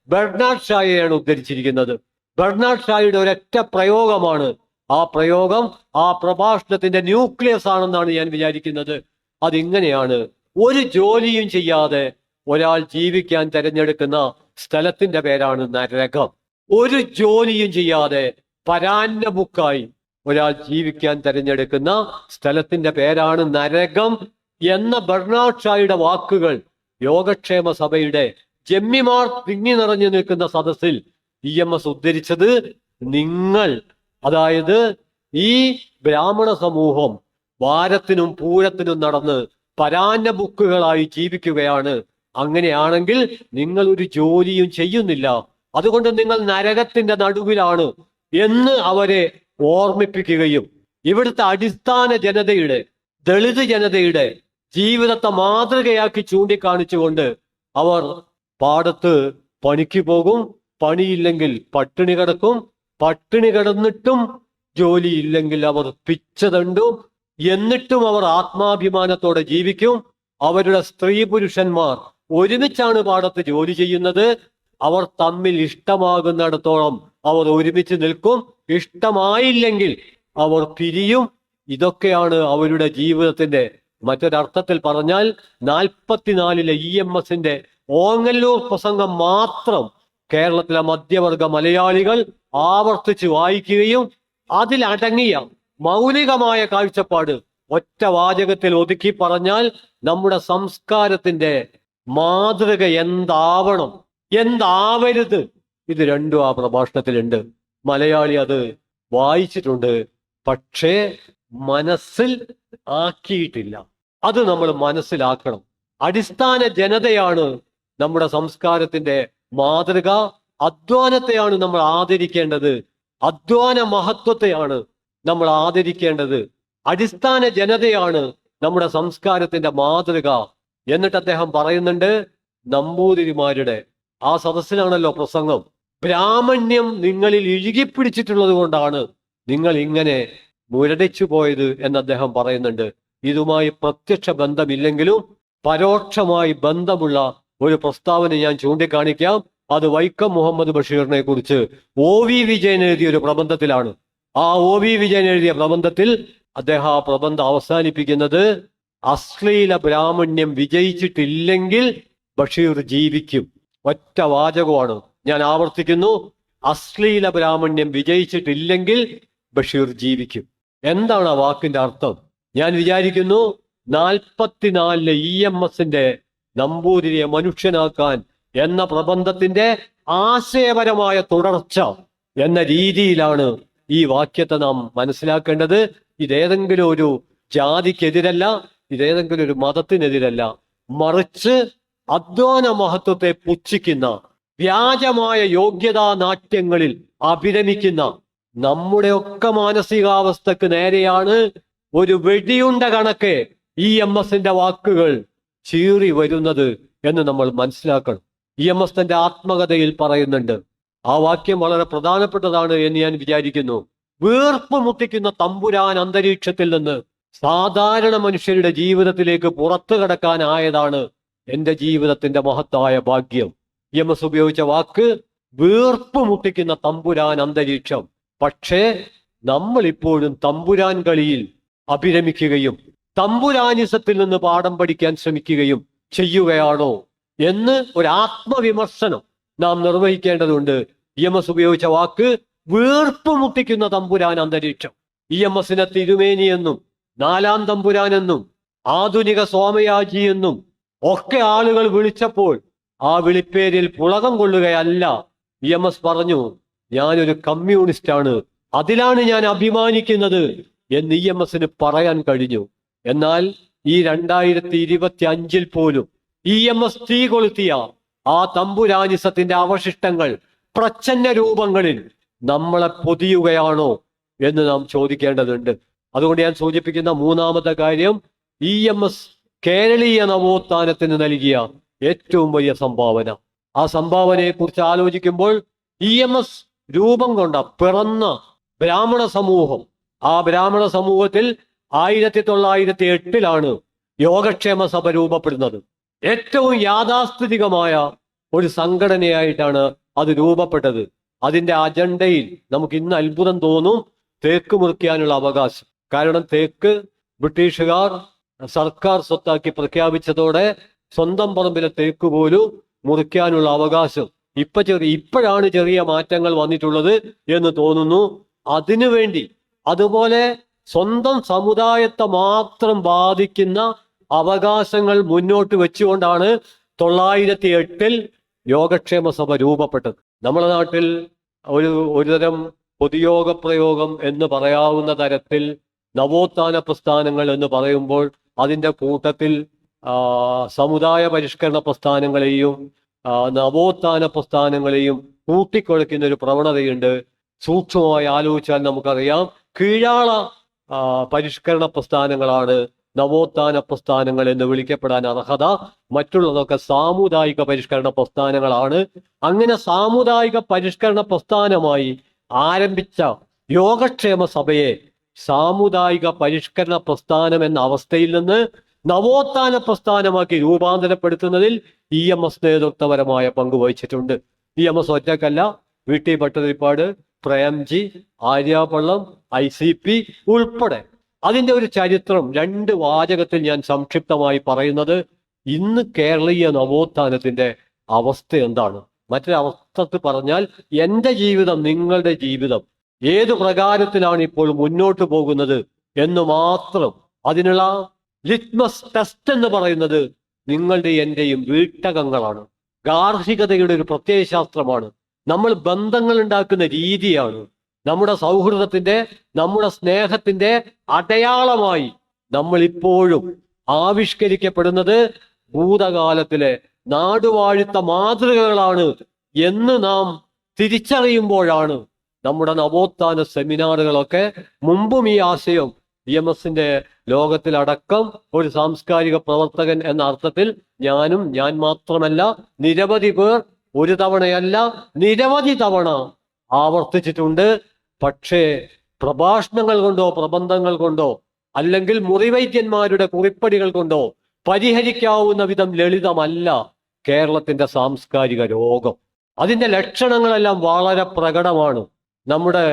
ബെർണാഡ് ഷായെയാണ് ഉദ്ധരിച്ചിരിക്കുന്നത്. ബെർണാഡ് ഷായുടെ ഒരൊറ്റ പ്രയോഗമാണ് ആ പ്രയോഗം, ആ പ്രഭാഷണത്തിന്റെ ന്യൂക്ലിയസ് ആണെന്നാണ് ഞാൻ വിചാരിക്കുന്നത്. അതിങ്ങനെയാണ്: ഒരു ജോലിയും ചെയ്യാതെ ഒരാൾ ജീവിക്കാൻ തിരഞ്ഞെടുക്കുന്ന സ്ഥലത്തിന്റെ പേരാണ് നരകം. ഒരു ജോലിയും ചെയ്യാതെ പരാന്നബുക്കായി ഒരാൾ ജീവിക്കാൻ തിരഞ്ഞെടുക്കുന്ന സ്ഥലത്തിന്റെ പേരാണ് നരകം എന്ന ബെർണാഡ് ഷായുടെ വാക്കുകൾ യോഗക്ഷേമ സഭയുടെ ജമ്മിമാർ തിങ്ങി നിറഞ്ഞു നിൽക്കുന്ന സദസ്സിൽ EMS ഉദ്ധരിച്ചത്, നിങ്ങൾ, അതായത് ഈ ബ്രാഹ്മണ സമൂഹം വാരത്തിനും പൂരത്തിനും നടന്ന് പരാന്നബുക്കുകളായി ജീവിക്കുകയാണ്. അങ്ങനെയാണെങ്കിൽ നിങ്ങൾ ഒരു ജോലിയും ചെയ്യുന്നില്ല, അതുകൊണ്ട് നിങ്ങൾ നരകത്തിന്റെ നടുവിലാണ് എന്ന് അവരെ ഓർമ്മിപ്പിക്കുകയും ഇവിടുത്തെ അടിസ്ഥാന ജനതയുടെ, ദളിത് ജനതയുടെ ജീവിതത്തെ മാതൃകയാക്കി ചൂണ്ടിക്കാണിച്ചുകൊണ്ട് അവർ പാടത്ത് പണിക്ക് പോകും, പണിയില്ലെങ്കിൽ പട്ടിണി കിടക്കും, പട്ടിണി കിടന്നിട്ടും ജോലിയില്ലെങ്കിൽ അവർ പിച്ചതണ്ടും, എന്നിട്ടും അവർ ആത്മാഭിമാനത്തോടെ ജീവിക്കും. അവരുടെ സ്ത്രീ പുരുഷന്മാർ ഒരുമിച്ചാണ് പാടത്ത് ജോലി ചെയ്യുന്നത്. അവർ തമ്മിൽ ഇഷ്ടമാകുന്നിടത്തോളം അവർ ഒരുമിച്ച് നിൽക്കും, ഇഷ്ടമായില്ലെങ്കിൽ അവർ പിരിയും. ഇതൊക്കെയാണ് അവരുടെ ജീവിതത്തിന്റെ, മറ്റൊരർത്ഥത്തിൽ പറഞ്ഞാൽ 44-ലെ EMSന്റെ ഓങ്ങല്ലൂർ പ്രസംഗം മാത്രം കേരളത്തിലെ മധ്യവർഗ മലയാളികൾ ആവർത്തിച്ച് വായിക്കുകയും അതിലടങ്ങിയ മൗലികമായ കാഴ്ചപ്പാട് ഒറ്റ വാചകത്തിൽ ഒതുക്കി പറഞ്ഞാൽ നമ്മുടെ സംസ്കാരത്തിന്റെ മാതൃക എന്താവണം, എന്താവരുത്, ഇത് രണ്ടും ആ പ്രഭാഷണത്തിലുണ്ട്. മലയാളി അത് വായിച്ചിട്ടുണ്ട്, പക്ഷേ മനസ്സിൽ ആക്കിയിട്ടില്ല. അത് നമ്മൾ മനസ്സിലാക്കണം. അടിസ്ഥാന ജനതയാണ് നമ്മുടെ സംസ്കാരത്തിന്റെ മാതൃക. അധ്വാനത്തെയാണ് നമ്മൾ ആദരിക്കേണ്ടത്, അധ്വാന മഹത്വത്തെയാണ് നമ്മൾ ആദരിക്കേണ്ടത്. അടിസ്ഥാന ജനതയാണ് നമ്മുടെ സംസ്കാരത്തിന്റെ മാതൃക. എന്നിട്ട് അദ്ദേഹം പറയുന്നുണ്ട്, നമ്പൂതിരിമാരുടെ ആ സദസ്സിലാണല്ലോ പ്രസംഗം, ബ്രാഹ്മണ്യം നിങ്ങളിൽ ഇഴുകിപ്പിടിച്ചിട്ടുള്ളത് കൊണ്ടാണ് നിങ്ങൾ ഇങ്ങനെ മുരടിച്ചു പോയത് എന്ന് അദ്ദേഹം പറയുന്നുണ്ട്. ഇതുമായി പ്രത്യക്ഷ ബന്ധമില്ലെങ്കിലും പരോക്ഷമായി ബന്ധമുള്ള ഒരു പ്രസ്താവന ഞാൻ ചൂണ്ടിക്കാണിക്കാം. അത് വൈക്കം മുഹമ്മദ് ബഷീറിനെ കുറിച്ച് OV വിജയൻ എഴുതിയ ഒരു പ്രബന്ധത്തിലാണ്. ആ OV വിജയൻ എഴുതിയ പ്രബന്ധത്തിൽ അദ്ദേഹം ആ പ്രബന്ധം അവസാനിപ്പിക്കുന്നത്, അശ്ലീല ബ്രാഹ്മണ്യം വിജയിച്ചിട്ടില്ലെങ്കിൽ ബഷീർ ജീവിക്കും. ഒറ്റ വാചകമാണ്, ഞാൻ ആവർത്തിക്കുന്നു, അശ്ലീല ബ്രാഹ്മണ്യം വിജയിച്ചിട്ടില്ലെങ്കിൽ ബഷീർ ജീവിക്കും. എന്താണ് ആ വാക്കിന്റെ അർത്ഥം? ഞാൻ വിചാരിക്കുന്നു 44-ലെ EMSന്റെ നമ്പൂതിരിയെ മനുഷ്യനാക്കാൻ എന്ന പ്രബന്ധത്തിന്റെ ആശയപരമായ തുടർച്ച എന്ന രീതിയിലാണ് ഈ വാക്യത്തെ നാം മനസ്സിലാക്കേണ്ടത്. ഇതേതെങ്കിലും ഒരു ജാതിക്കെതിരല്ല, ഇതേതെങ്കിലും ഒരു മതത്തിനെതിരല്ല, മറിച്ച് അധ്വാന മഹത്വത്തെ പുച്ഛിക്കുന്ന, വ്യാജമായ യോഗ്യതാ നാട്യങ്ങളിൽ അഭിരമിക്കുന്ന നമ്മുടെയൊക്കെ മാനസികാവസ്ഥക്ക് നേരെയാണ് ഒരു വെടിയുണ്ട കണക്കെ EMSന്റെ വാക്കുകൾ ചീറി വരുന്നത് എന്ന് നമ്മൾ മനസ്സിലാക്കണം. EMS തന്റെ ആത്മകഥയിൽ പറയുന്നുണ്ട്, ആ വാക്യം വളരെ പ്രധാനപ്പെട്ടതാണ് എന്ന് ഞാൻ വിചാരിക്കുന്നു. വീർപ്പ് മുട്ടിക്കുന്ന തമ്പുരാൻ അന്തരീക്ഷത്തിൽ നിന്ന് സാധാരണ മനുഷ്യരുടെ ജീവിതത്തിലേക്ക് പുറത്തു കടക്കാനായതാണ് എന്റെ ജീവിതത്തിന്റെ മഹത്തായ ഭാഗ്യം. EMS ഉപയോഗിച്ച വാക്ക് വീർപ്പ് മുട്ടിക്കുന്ന തമ്പുരാൻ അന്തരീക്ഷം. പക്ഷേ നമ്മൾ ഇപ്പോഴും തമ്പുരാൻ കളിയിൽ അഭിരമിക്കുകയും തമ്പുരാനിസത്തിൽ നിന്ന് പാഠം പഠിക്കാൻ ശ്രമിക്കുകയും ചെയ്യുകയാണോ എന്ന് ഒരു ആത്മവിമർശനം നാം നിർവഹിക്കേണ്ടതുണ്ട്. EMS ഉപയോഗിച്ച വാക്ക് വീർപ്പ് മുട്ടിക്കുന്ന തമ്പുരാൻ അന്തരീക്ഷം. EMSനെ തിരുമേനി എന്നും നാലാം തമ്പുരാൻ എന്നും ആധുനിക സോമയാജി എന്നും ഒക്കെ ആളുകൾ വിളിച്ചപ്പോൾ ആ വിളിപ്പേരിൽ പുളകം കൊള്ളുകയല്ല. EMS പറഞ്ഞു, ഞാനൊരു കമ്മ്യൂണിസ്റ്റാണ്, അതിലാണ് ഞാൻ അഭിമാനിക്കുന്നത് എന്ന് EMSന് പറയാൻ കഴിഞ്ഞു. എന്നാൽ ഈ 2025 പോലും EMS തീ കൊളുത്തിയ ആ തമ്പുരാനിസത്തിന്റെ അവശിഷ്ടങ്ങൾ പ്രച്ഛന്ന രൂപങ്ങളിൽ നമ്മളെ പൊതിയുകയാണോ എന്ന് നാം ചോദിക്കേണ്ടതുണ്ട്. അതുകൊണ്ട് ഞാൻ സൂചിപ്പിക്കുന്ന മൂന്നാമത്തെ കാര്യം, EMS കേരളീയ നവോത്ഥാനത്തിന് നൽകിയ ഏറ്റവും വലിയ സംഭാവന. ആ സംഭാവനയെ കുറിച്ച് ആലോചിക്കുമ്പോൾ EMS രൂപം കൊണ്ട പിറന്ന ബ്രാഹ്മണ സമൂഹം, ആ ബ്രാഹ്മണ സമൂഹത്തിൽ 1908 യോഗക്ഷേമ സഭ രൂപപ്പെടുന്നത്. ഏറ്റവും യാഥാസ്ഥിതികമായ ഒരു സംഘടനയായിട്ടാണ് അത് രൂപപ്പെട്ടത്. അതിന്റെ അജണ്ടയിൽ നമുക്ക് ഇന്ന് അത്ഭുതം തോന്നും, തേക്ക് മുറിക്കാനുള്ള അവകാശം. കാരണം തേക്ക് ബ്രിട്ടീഷുകാർ സർക്കാർ സ്വത്താക്കി പ്രഖ്യാപിച്ചതോടെ സ്വന്തം പറമ്പിലെ തേക്ക് പോലും മുറിക്കാനുള്ള അവകാശം ഇപ്പോഴാണ് ചെറിയ മാറ്റങ്ങൾ വന്നിട്ടുള്ളത് എന്ന് തോന്നുന്നു. അതിനുവേണ്ടി അതുപോലെ സ്വന്തം സമുദായത്തെ മാത്രം ബാധിക്കുന്ന അവകാശങ്ങൾ മുന്നോട്ട് വെച്ചുകൊണ്ടാണ് 1908 യോഗക്ഷേമ സഭ രൂപപ്പെട്ടത്. നമ്മുടെ നാട്ടിൽ ഒരുതരം പൊതുയോഗ പ്രയോഗം എന്ന് പറയാവുന്ന തരത്തിൽ നവോത്ഥാന പ്രസ്ഥാനങ്ങൾ എന്ന് പറയുമ്പോൾ അതിൻ്റെ കൂട്ടത്തിൽ സമുദായ പരിഷ്കരണ പ്രസ്ഥാനങ്ങളെയും നവോത്ഥാന പ്രസ്ഥാനങ്ങളെയും കൂട്ടിക്കുഴയ്ക്കുന്ന ഒരു പ്രവണതയുണ്ട്. സൂക്ഷ്മമായി ആലോചിച്ചാൽ നമുക്കറിയാം, കീഴാള പരിഷ്കരണ പ്രസ്ഥാനങ്ങളാണ് നവോത്ഥാന പ്രസ്ഥാനങ്ങൾ എന്ന് വിളിക്കപ്പെടാൻ അർഹത. മറ്റുള്ളതൊക്കെ സാമുദായിക പരിഷ്കരണ പ്രസ്ഥാനങ്ങളാണ്. അങ്ങനെ സാമുദായിക പരിഷ്കരണ പ്രസ്ഥാനമായി ആരംഭിച്ച യോഗക്ഷേമ സഭയെ സാമുദായിക പരിഷ്കരണ പ്രസ്ഥാനം എന്ന അവസ്ഥയിൽ നിന്ന് നവോത്ഥാന പ്രസ്ഥാനമാക്കി രൂപാന്തരപ്പെടുത്തുന്നതിൽ EMS നേതൃത്വപരമായ പങ്കുവഹിച്ചിട്ടുണ്ട്. EMS ഒറ്റക്കല്ല, VT Bhattathiripad, Premji, ആര്യാപള്ളം, ICP ഉൾപ്പെടെ അതിൻ്റെ ഒരു ചരിത്രം 2 വാചകത്തിൽ ഞാൻ സംക്ഷിപ്തമായി പറയുന്നത്, ഇന്ന് കേരളീയ നവോത്ഥാനത്തിന്റെ അവസ്ഥ എന്താണ്? മറ്റൊരവസ്ഥ പറഞ്ഞാൽ എൻ്റെ ജീവിതം, നിങ്ങളുടെ ജീവിതം ഏതു പ്രകാരത്തിലാണ് ഇപ്പോൾ മുന്നോട്ട് പോകുന്നത് എന്ന് മാത്രം. അതിനുള്ള ലിറ്റ്മസ് ടെസ്റ്റ് എന്ന് പറയുന്നത് നിങ്ങളുടെ എൻ്റെയും വീട്ടകങ്ങളാണ്. ഗാർഹികതയുടെ ഒരു പ്രത്യയശാസ്ത്രമാണ്. നമ്മൾ ബന്ധങ്ങൾ ഉണ്ടാക്കുന്ന രീതിയാണ്. നമ്മുടെ സൗഹൃദത്തിന്റെ, നമ്മുടെ സ്നേഹത്തിന്റെ അടയാളമായി നമ്മൾ ഇപ്പോഴും ആവിഷ്കരിക്കപ്പെടുന്നത് ഭൂതകാലത്തിലെ നാടുവാഴുത്ത മാതൃകകളാണ് എന്ന് നാം തിരിച്ചറിയുമ്പോഴാണ് നമ്മുടെ നവോത്ഥാന സെമിനാറുകളൊക്കെ, മുമ്പും ഈ ആശയം EMSന്റെ ലോകത്തിലടക്കം ഒരു സാംസ്കാരിക പ്രവർത്തകൻ എന്ന അർത്ഥത്തിൽ ഞാൻ മാത്രമല്ല നിരവധി പേർ ഒരു തവണയല്ല നിരവധി തവണ ആവർത്തിച്ചിട്ടുണ്ട്. പക്ഷേ പ്രഭാഷണങ്ങൾ കൊണ്ടോ പ്രബന്ധങ്ങൾ കൊണ്ടോ അല്ലെങ്കിൽ മുറിവൈദ്യന്മാരുടെ കുറിപ്പടികൾ കൊണ്ടോ പരിഹരിക്കാവുന്ന വിധം ലളിതമല്ല കേരളത്തിന്റെ സാംസ്കാരിക രോഗം. അതിന്റെ ലക്ഷണങ്ങളെല്ലാം വളരെ പ്രകടമാണ്. നമ്മുടെ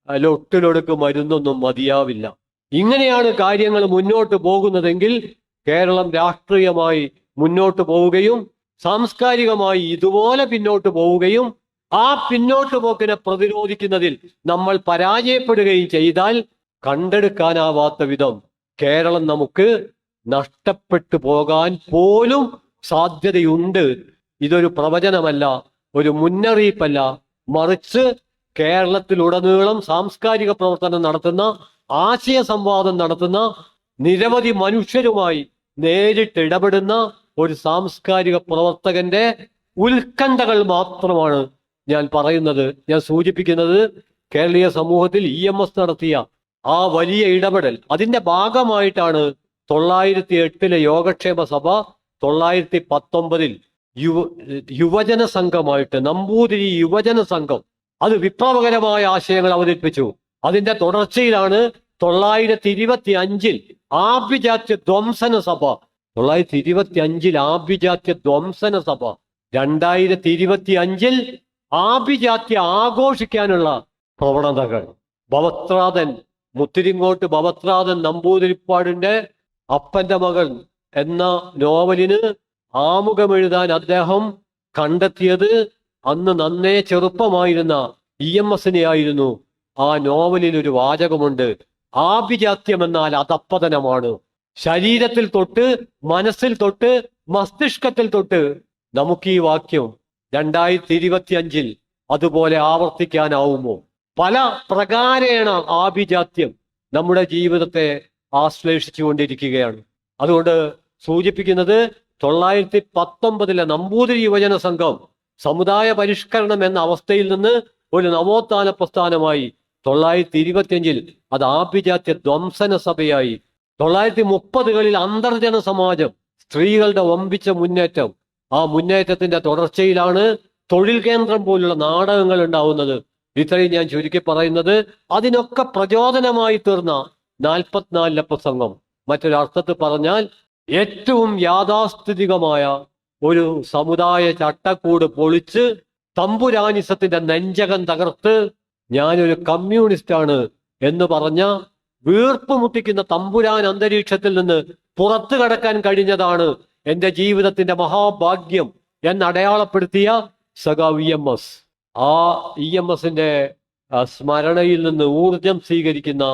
ലൊട്ടിലൊടുക്ക് മരുന്നൊന്നും മതിയാവില്ല. ഇങ്ങനെയാണ് കാര്യങ്ങൾ മുന്നോട്ട് പോകുന്നതെങ്കിൽ കേരളം രാഷ്ട്രീയമായി മുന്നോട്ട് പോവുകയും സാംസ്കാരികമായി ഇതുപോലെ പിന്നോട്ട് പോവുകയും ആ പിന്നോട്ട് പോക്കിനെ പ്രതിരോധിക്കുന്നതിൽ നമ്മൾ പരാജയപ്പെടുകയും ചെയ്താൽ കണ്ടെടുക്കാനാവാത്ത വിധം കേരളം നമുക്ക് നഷ്ടപ്പെട്ടു പോകാൻ പോലും സാധ്യതയുണ്ട്. ഇതൊരു പ്രവചനമല്ല, ഒരു മുന്നറിയിപ്പല്ല, മറിച്ച് കേരളത്തിലുടനീളം സാംസ്കാരിക പ്രവർത്തനം നടത്തുന്ന, ആശയ സംവാദം നടത്തുന്ന നിരവധി മനുഷ്യരുമായി നേരിട്ട് ഇടപെടുന്ന ഒരു സാംസ്കാരിക പ്രവർത്തകന്റെ ഉത്കണ്ഠകൾ മാത്രമാണ് ഞാൻ പറയുന്നത്. ഞാൻ സൂചിപ്പിക്കുന്നത് കേരളീയ സമൂഹത്തിൽ EMS നടത്തിയ ആ വലിയ ഇടപെടൽ, അതിന്റെ ഭാഗമായിട്ടാണ് 1908 യോഗക്ഷേമ സഭ 1919 യുവജന സംഘമായിട്ട്, നമ്പൂതിരി യുവജന സംഘം, അത് വിപ്ലവകരമായ ആശയങ്ങൾ അവതരിപ്പിച്ചു. അതിന്റെ തുടർച്ചയിലാണ് 1925 ആഭിജാത്യ ധ്വംസന സഭ, 1925 ആഭിജാത്യ ധ്വംസന സഭ, 2025 ആഭിജാത്യ ആഘോഷിക്കാനുള്ള പ്രവണതകൾ. ഭവത്രാതൻ, മുത്തിരിങ്ങോട്ട് ഭവത്രാതൻ നമ്പൂതിരിപ്പാടിന്റെ അപ്പന്റെ മകൾ എന്ന നോവലിന് ആമുഖം എഴുതാൻ അദ്ദേഹം കണ്ടെത്തിയത് അന്ന് നന്നേ ചെറുപ്പമായിരുന്ന EMSനെ ആയിരുന്നു. ആ നോവലിൽ ഒരു വാചകമുണ്ട്: ആഭിജാത്യം എന്നാൽ അധപ്പതനമാണ്. ശരീരത്തിൽ തൊട്ട്, മനസ്സിൽ തൊട്ട്, മസ്തിഷ്കത്തിൽ തൊട്ട് നമുക്ക് ഈ വാക്യം 2025 അതുപോലെ ആവർത്തിക്കാനാവുമോ? പല പ്രകാരേണ ആഭിജാത്യം നമ്മുടെ ജീവിതത്തെ ആശ്ലേഷിച്ചു കൊണ്ടിരിക്കുകയാണ്. അതുകൊണ്ട് സൂചിപ്പിക്കുന്നത് 919 നമ്പൂതിരി യുവജന സംഘം സമുദായ പരിഷ്കരണം എന്ന അവസ്ഥയിൽ നിന്ന് ഒരു നവോത്ഥാന പ്രസ്ഥാനമായി. 925 അത് ആഭിജാത്യ ധ്വംസന സഭയായി. 930കളിൽ അന്തർജന സമാജം, സ്ത്രീകളുടെ വമ്പിച്ച മുന്നേറ്റം. ആ മുന്നേറ്റത്തിന്റെ തുടർച്ചയിലാണ് തൊഴിൽ കേന്ദ്രം പോലുള്ള നാടകങ്ങൾ ഉണ്ടാവുന്നത്. ഇത്രയും ഞാൻ ചുരുക്കി പറയുന്നത്. അതിനൊക്കെ പ്രചോദനമായി തീർന്ന 44 പ്രസംഗം, മറ്റൊരർത്ഥത്തിൽ പറഞ്ഞാൽ ഏറ്റവും യാഥാസ്ഥിതികമായ ഒരു സമുദായ ചട്ടക്കൂട് പൊളിച്ച് തമ്പുരാനിസത്തിന്റെ നെഞ്ചകം തകർത്ത് ഞാനൊരു കമ്മ്യൂണിസ്റ്റാണ് എന്ന് പറഞ്ഞ വീർപ്പ് മുട്ടിക്കുന്ന തമ്പുരാൻ അന്തരീക്ഷത്തിൽ നിന്ന് പുറത്തു കടക്കാൻ കഴിഞ്ഞതാണ് എന്റെ ജീവിതത്തിന്റെ മഹാഭാഗ്യം എന്നടയാളപ്പെടുത്തിയ സഖാവ് EMS. ആ EMSന്റെ സ്മരണയിൽ നിന്ന് ഊർജം സ്വീകരിക്കുന്ന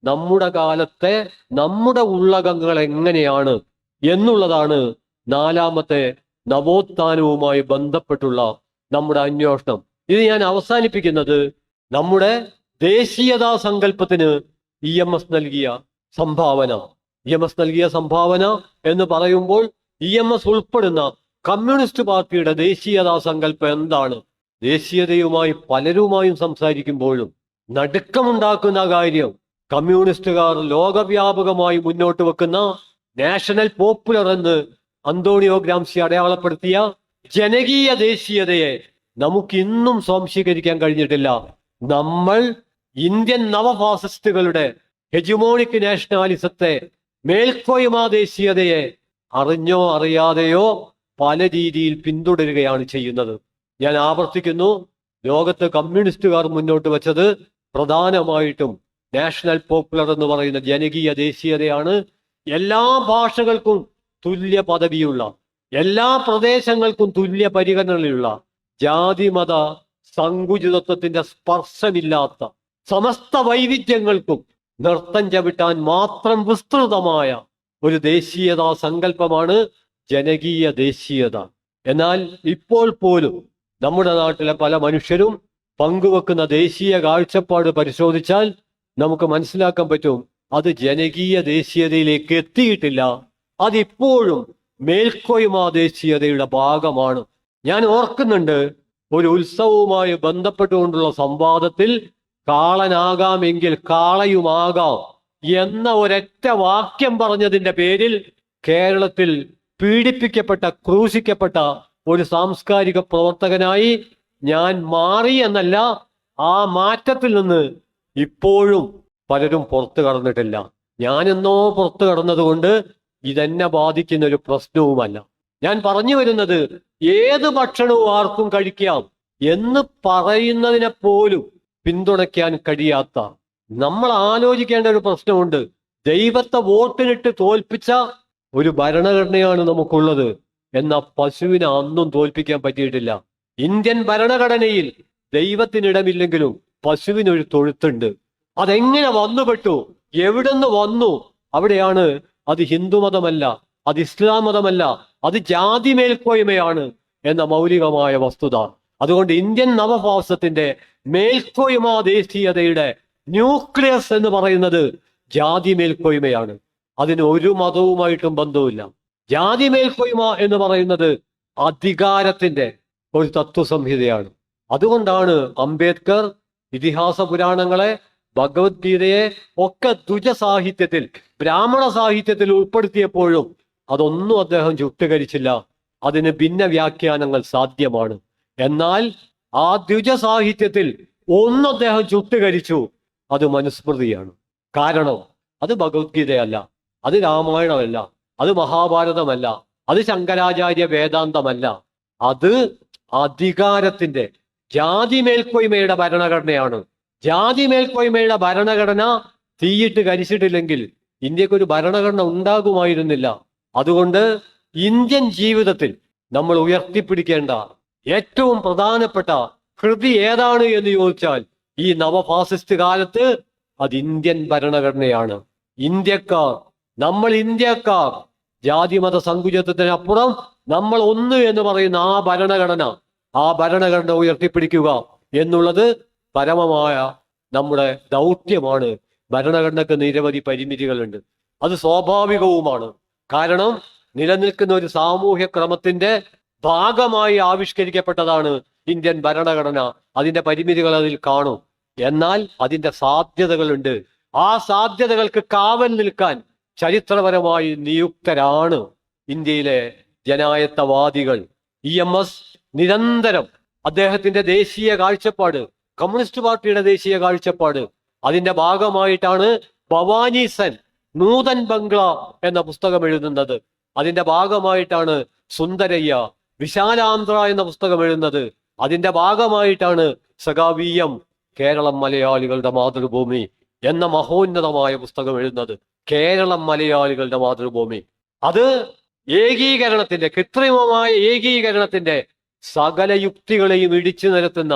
നമ്മുടെ കാലത്തെ നമ്മുടെ ഉള്ളകങ്ങൾ എങ്ങനെയാണ് എന്നുള്ളതാണ് നാലാമത്തെ നവോത്ഥാനവുമായി ബന്ധപ്പെട്ടുള്ള നമ്മുടെ അന്വേഷണം. ഇത് ഞാൻ അവസാനിപ്പിക്കുന്നത് നമ്മുടെ ദേശീയതാ സങ്കല്പത്തിന് EMS നൽകിയ സംഭാവന. EMS നൽകിയ സംഭാവന എന്ന് പറയുമ്പോൾ EMS ഉൾപ്പെടുന്ന കമ്മ്യൂണിസ്റ്റ് പാർട്ടിയുടെ ദേശീയതാ സങ്കല്പം എന്താണ്? ദേശീയതയുമായി പലരുമായും സംസാരിക്കുമ്പോഴും നടുക്കമുണ്ടാക്കുന്ന കാര്യം, കമ്മ്യൂണിസ്റ്റുകാർ ലോകവ്യാപകമായി മുന്നോട്ട് വെക്കുന്ന നാഷണൽ പോപ്പുലർ എന്ന് അന്തോണിയോ ഗ്രാംസി അടയാളപ്പെടുത്തിയ ജനകീയ ദേശീയതയെ നമുക്കിന്നും സ്വാംശീകരിക്കാൻ കഴിഞ്ഞിട്ടില്ല. നമ്മൾ ഇന്ത്യൻ നവഫാസിസ്റ്റുകളുടെ ഹെജുമോണിക് നാഷണാലിസത്തെ, മേൽക്കോയ്മ ദേശീയതയെ അറിഞ്ഞോ അറിയാതെയോ പല രീതിയിൽ പിന്തുടരുകയാണ് ചെയ്യുന്നത്. ഞാൻ ആവർത്തിക്കുന്നു, ലോകത്ത് കമ്മ്യൂണിസ്റ്റുകാർ മുന്നോട്ട് വെച്ചത് പ്രധാനമായിട്ടും നാഷണൽ പോപ്പുലർ എന്ന് പറയുന്ന ജനകീയ ദേശീയതയാണ്. എല്ലാ ഭാഷകൾക്കും തുല്യ പദവിയുള്ള, എല്ലാ പ്രദേശങ്ങൾക്കും തുല്യ പരിഗണനയുള്ള, ജാതിമത സങ്കുചിതത്വത്തിന്റെ സ്പർശമില്ലാത്ത, സമസ്ത വൈവിധ്യങ്ങൾക്കും നൃത്തം ചവിട്ടാൻ മാത്രം വിസ്തൃതമായ ഒരു ദേശീയതാ സങ്കല്പമാണ് ജനകീയ ദേശീയത. എന്നാൽ ഇപ്പോൾ പോലും നമ്മുടെ നാട്ടിലെ പല മനുഷ്യരും പങ്കുവെക്കുന്ന ദേശീയ കാഴ്ചപ്പാട് പരിശോധിച്ചാൽ നമുക്ക് മനസ്സിലാക്കാൻ പറ്റും, അത് ജനകീയ ദേശീയതയിലേക്ക് എത്തിയിട്ടില്ല. അതിപ്പോഴും മേൽക്കോയ്മ ദേശീയതയുടെ ഭാഗമാണ്. ഞാൻ ഓർക്കുന്നുണ്ട്, ഒരു ഉത്സവവുമായി ബന്ധപ്പെട്ടുകൊണ്ടുള്ള സംവാദത്തിൽ കാളനാകാമെങ്കിൽ കാളയുമാകാം എന്ന ഒരൊറ്റ വാക്യം പറഞ്ഞതിന്റെ പേരിൽ കേരളത്തിൽ പീഡിപ്പിക്കപ്പെട്ട, ക്രൂശിക്കപ്പെട്ട ഒരു സാംസ്കാരിക പ്രവർത്തകനായി ഞാൻ മാറി എന്നല്ല, ആ മാറ്റത്തിൽ നിന്ന് ഇപ്പോഴും പലരും പുറത്തു കടന്നിട്ടില്ല. ഞാനെന്നോ പുറത്തു കടന്നതുകൊണ്ട് ഇതെന്നെ ബാധിക്കുന്ന ഒരു പ്രശ്നവുമല്ല. ഞാൻ പറഞ്ഞു വരുന്നത്, ഏത് ഭക്ഷണവും ആർക്കും കഴിക്കാം എന്ന് പറയുന്നതിനെ പോലും പിന്തുണയ്ക്കാൻ കഴിയാത്ത, നമ്മൾ ആലോചിക്കേണ്ട ഒരു പ്രശ്നമുണ്ട്. ദൈവത്തെ വോട്ടിനിട്ട് തോൽപ്പിച്ച ഒരു ഭരണഘടനയാണ് നമുക്കുള്ളത്. എന്ന പശുവിനെ അന്നും തോൽപ്പിക്കാൻ പറ്റിയിട്ടില്ല. ഇന്ത്യൻ ഭരണഘടനയിൽ ദൈവത്തിനിടമില്ലെങ്കിലും പശുവിനൊരു തൊഴുത്തുണ്ട്. അതെങ്ങനെ വന്നുപെട്ടു, എവിടുന്ന് വന്നു? അവിടെയാണ് അത് ഹിന്ദുമതമല്ല, അത് ഇസ്ലാം മതമല്ല, അത് ജാതി മേൽക്കോയ്മയാണ് എന്ന മൗലികമായ വസ്തുത. അതുകൊണ്ട് ഇന്ത്യൻ നവഭാസത്തിന്റെ മേൽക്കോയ്മ ദേശീയതയുടെ ന്യൂക്ലിയസ് എന്ന് പറയുന്നത് ജാതി മേൽക്കോയ്മയാണ്. അതിന് ഒരു മതവുമായിട്ടും ബന്ധവുമില്ല. ജാതി മേൽക്കോയ്മ എന്ന് പറയുന്നത് അധികാരത്തിന്റെ ഒരു തത്വസംഹിതയാണ്. അതുകൊണ്ടാണ് അംബേദ്കർ ഇതിഹാസ പുരാണങ്ങളെ, ഭഗവത്ഗീതയെ ഒക്കെ ദ്വിജ സാഹിത്യത്തിൽ, ബ്രാഹ്മണ സാഹിത്യത്തിൽ ഉൾപ്പെടുത്തിയപ്പോഴും അതൊന്നും അദ്ദേഹം ചുട്ടുകരിച്ചില്ല. അതിന് ഭിന്ന വ്യാഖ്യാനങ്ങൾ സാധ്യമാണ്. എന്നാൽ ആ ദ്വിജ സാഹിത്യത്തിൽ ഒന്ന് അദ്ദേഹം ചുട്ടുകരിച്ചു, അത് മനുസ്മൃതിയാണ്. കാരണം അത് ഭഗവത്ഗീതയല്ല, അത് രാമായണമല്ല, അത് മഹാഭാരതമല്ല, അത് ശങ്കരാചാര്യ വേദാന്തമല്ല. അത് അധികാരത്തിന്റെ, ജാതി മേൽക്കോയ്മയുടെ ഭരണഘടനയാണ്. ജാതി മേൽക്കോയ്മയുടെ ഭരണഘടന തീയിട്ട് കരിച്ചിട്ടില്ലെങ്കിൽ ഇന്ത്യക്ക് ഒരു ഭരണഘടന ഉണ്ടാകുമായിരുന്നില്ല. അതുകൊണ്ട് ഇന്ത്യൻ ജീവിതത്തിൽ നമ്മൾ ഉയർത്തിപ്പിടിക്കേണ്ട ഏറ്റവും പ്രധാനപ്പെട്ട കൃതി ഏതാണ് എന്ന് ചോദിച്ചാൽ ഈ നവഫാസിസ്റ്റ് കാലത്ത് അത് ഇന്ത്യൻ ഭരണഘടനയാണ്. ഇന്ത്യക്കാർ, നമ്മൾ ഇന്ത്യക്കാർ, ജാതിമത സങ്കുചിതത്തിനപ്പുറം നമ്മൾ ഒന്ന് എന്ന് പറയുന്ന ആ ഭരണഘടന ഉയർത്തിപ്പിടിക്കുക എന്നുള്ളത് പരമമായ നമ്മുടെ ദൗത്യമാണ്. ഭരണഘടനക്ക് നിരവധി പരിമിതികളുണ്ട്, അത് സ്വാഭാവികവുമാണ്. കാരണം നിലനിൽക്കുന്ന ഒരു സാമൂഹ്യ ക്രമത്തിന്റെ ഭാഗമായി ആവിഷ്കരിക്കപ്പെട്ടതാണ് ഇന്ത്യൻ ഭരണഘടന. അതിന്റെ പരിമിതികൾ അതിൽ കാണും. എന്നാൽ അതിന്റെ സാധ്യതകളുണ്ട്. ആ സാധ്യതകൾക്ക് കാവൽ നിൽക്കാൻ ചരിത്രപരമായി നിയുക്തരാണ് ഇന്ത്യയിലെ ജനായത്തവാദികൾ. EMS നിരന്തരം അദ്ദേഹത്തിന്റെ ദേശീയ കാഴ്ചപ്പാട്, കമ്മ്യൂണിസ്റ്റ് പാർട്ടിയുടെ ദേശീയ കാഴ്ചപ്പാട്, അതിന്റെ ഭാഗമായിട്ടാണ് ഭവാനി സെൻ നൂതൻ ബംഗ്ല എന്ന പുസ്തകം എഴുതുന്നത്. അതിന്റെ ഭാഗമായിട്ടാണ് സുന്ദരയ്യ വിശാലാന്ധ്ര എന്ന പുസ്തകം എഴുതുന്നത്. അതിന്റെ ഭാഗമായിട്ടാണ് സഖാ VM കേരളം മലയാളികളുടെ മാതൃഭൂമി എന്ന മഹോന്നതമായ പുസ്തകം എഴുതുന്നത്. കേരളം മലയാളികളുടെ മാതൃഭൂമി. അത് ഏകീകരണത്തിന്റെ, കൃത്രിമമായ ഏകീകരണത്തിന്റെ സകല യുക്തികളെയും ഇടിച്ചു നിരത്തുന്ന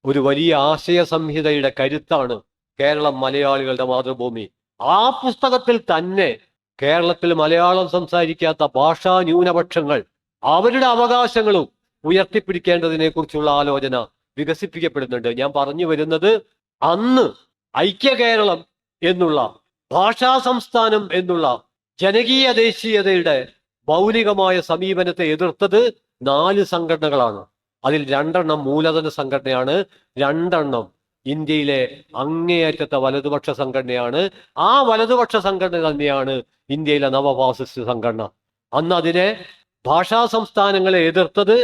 ഒരു വലിയ ആശയ സംഹിതയുടെ കരുത്താണ് കേരളം മലയാളികളുടെ മാതൃഭൂമി. ആ പുസ്തകത്തിൽ തന്നെ കേരളത്തിൽ മലയാളം സംസാരിക്കാത്ത ഭാഷാ ന്യൂനപക്ഷങ്ങൾ അവരുടെ അവകാശങ്ങളും ഉയർത്തിപ്പിടിക്കേണ്ടതിനെ കുറിച്ചുള്ള ആലോചന വികസിപ്പിക്കപ്പെടുന്നുണ്ട്. ഞാൻ പറഞ്ഞു വരുന്നത്, അന്ന് ഐക്യ കേരളം എന്നുള്ള, ഭാഷാ സംസ്ഥാനം എന്നുള്ള ജനകീയ ദേശീയതയുടെ മൗലികമായ സമീപനത്തെ എതിർത്തത് 4 സംഘടനകളാണ്. അതിൽ 2 മൂലധന സംഘടനയാണ്, 2 ഇന്ത്യയിലെ അങ്ങേയറ്റത്തെ വലതുപക്ഷ സംഘടനയാണ്. ആ വലതുപക്ഷ സംഘടന തന്നെയാണ് ഇന്ത്യയിലെ നവഫാസിസ്റ്റ് സംഘടന. അന്ന് അതിനെ ഭാഷാ സംസ്ഥാനങ്ങളെ എതിർത്തത്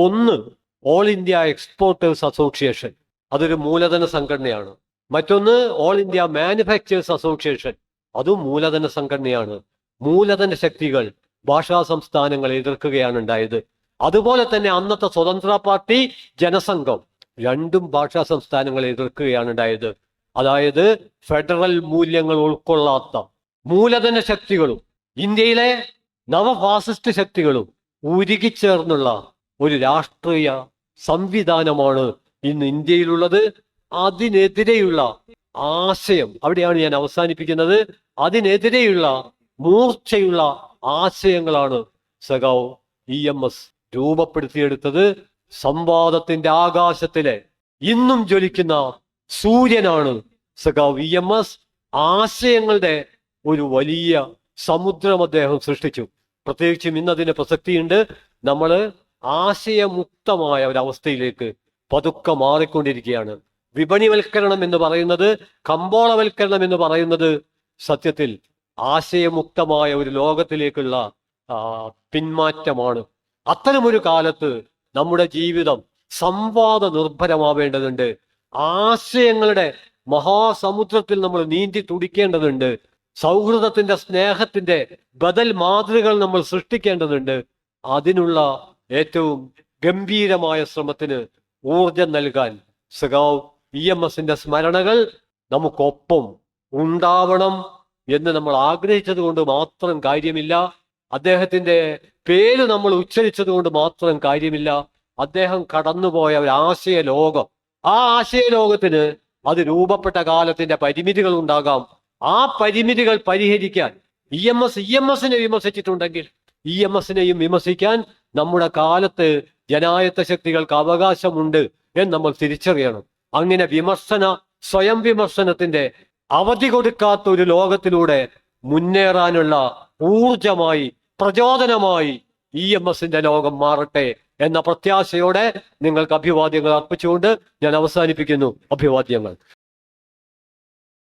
ഒന്ന് ഓൾ ഇന്ത്യ എക്സ്പോർട്ടേഴ്സ് അസോസിയേഷൻ, അതൊരു മൂലധന സംഘടനയാണ്. മറ്റൊന്ന് ഓൾ ഇന്ത്യ മാനുഫാക്ചേഴ്സ് അസോസിയേഷൻ, അതും മൂലധന സംഘടനയാണ്. മൂലധന ശക്തികൾ ഭാഷാ സംസ്ഥാനങ്ങളെ എതിർക്കുകയാണ് ഉണ്ടായത്. അതുപോലെ തന്നെ അന്നത്തെ സ്വതന്ത്ര പാർട്ടി ജനസംഘം, രണ്ടും ഭാഷാ സംസ്ഥാനങ്ങളെ എതിർക്കുകയാണ് ഉണ്ടായത്. അതായത് ഫെഡറൽ മൂല്യങ്ങൾ ഉൾക്കൊള്ളാത്ത മൂലധന ശക്തികളും ഇന്ത്യയിലെ നവഫാസിസ്റ്റ് ശക്തികളും ഉരുകിച്ചേർന്നുള്ള ഒരു രാഷ്ട്രീയ സംവിധാനമാണ് ഇന്ന് ഇന്ത്യയിലുള്ളത്. അതിനെതിരെയുള്ള ആശയം, അവിടെയാണ് ഞാൻ അവസാനിപ്പിക്കുന്നത്, അതിനെതിരെയുള്ള മൂർച്ചയുള്ള ആശയങ്ങളാണ് സഖാവ് EMS രൂപപ്പെടുത്തിയെടുത്തത്. സംവാദത്തിന്റെ ആകാശത്തിലെ ഇന്നും ജ്വലിക്കുന്ന സൂര്യനാണ് സഖാവ് EMS. ആശയങ്ങളുടെ ഒരു വലിയ സമുദ്രം അദ്ദേഹം സൃഷ്ടിച്ചു. പ്രത്യേകിച്ചും ഇന്നതിന് പ്രസക്തിയുണ്ട്. നമ്മൾ ആശയമുക്തമായ ഒരവസ്ഥയിലേക്ക് പതുക്കെ മാറിക്കൊണ്ടിരിക്കുകയാണ്. വിപണിവൽക്കരണം എന്ന് പറയുന്നത്, കമ്പോളവൽക്കരണം എന്ന് പറയുന്നത് സത്യത്തിൽ ആശയമുക്തമായ ഒരു ലോകത്തിലേക്കുള്ള പിന്മാറ്റമാണ്. അത്തരമൊരു കാലത്ത് നമ്മുടെ ജീവിതം സംവാദ നിർഭരമാവേണ്ടതുണ്ട്. ആശയങ്ങളുടെ മഹാസമുദ്രത്തിൽ നമ്മൾ നീന്തി തുടിക്കേണ്ടതുണ്ട്. സൗഹൃദത്തിന്റെ, സ്നേഹത്തിന്റെ ബദൽ മാതൃകൾ നമ്മൾ സൃഷ്ടിക്കേണ്ടതുണ്ട്. അതിനുള്ള ഏറ്റവും ഗംഭീരമായ ശ്രമത്തിന് ഊർജം നൽകാൻ സഖാവ് EMSന്റെ സ്മരണകൾ നമുക്കൊപ്പം ഉണ്ടാവണം എന്ന് നമ്മൾ ആഗ്രഹിച്ചത് കൊണ്ട് മാത്രം കാര്യമില്ല. അദ്ദേഹത്തിന്റെ പേര് നമ്മൾ ഉച്ചരിച്ചത് കൊണ്ട് മാത്രം കാര്യമില്ല. അദ്ദേഹം കടന്നുപോയ ഒരു ആശയ ലോകം, ആ ആശയ ലോകത്തിന് അത് രൂപപ്പെട്ട കാലത്തിന്റെ പരിമിതികൾ ഉണ്ടാകാം. ആ പരിമിതികൾ പരിഹരിക്കാൻ EMSനെ വിമർശിച്ചിട്ടുണ്ടെങ്കിൽ EMSനെയും വിമർശിക്കാൻ നമ്മുടെ കാലത്ത് ജനായത്ത ശക്തികൾക്ക് അവകാശമുണ്ട് എന്ന് നമ്മൾ തിരിച്ചറിയണം. അങ്ങനെ സ്വയം വിമർശനത്തിന്റെ അവധി കൊടുക്കാത്ത ഒരു ലോകത്തിലൂടെ മുന്നേറാനുള്ള ഊർജമായി, പ്രചോദനമായി EMSന്റെ ലോകം മാറട്ടെ എന്ന പ്രത്യാശയോടെ നിങ്ങൾക്ക് അഭിവാദ്യങ്ങൾ അർപ്പിച്ചുകൊണ്ട് ഞാൻ അവസാനിപ്പിക്കുന്നു. അഭിവാദ്യങ്ങൾ.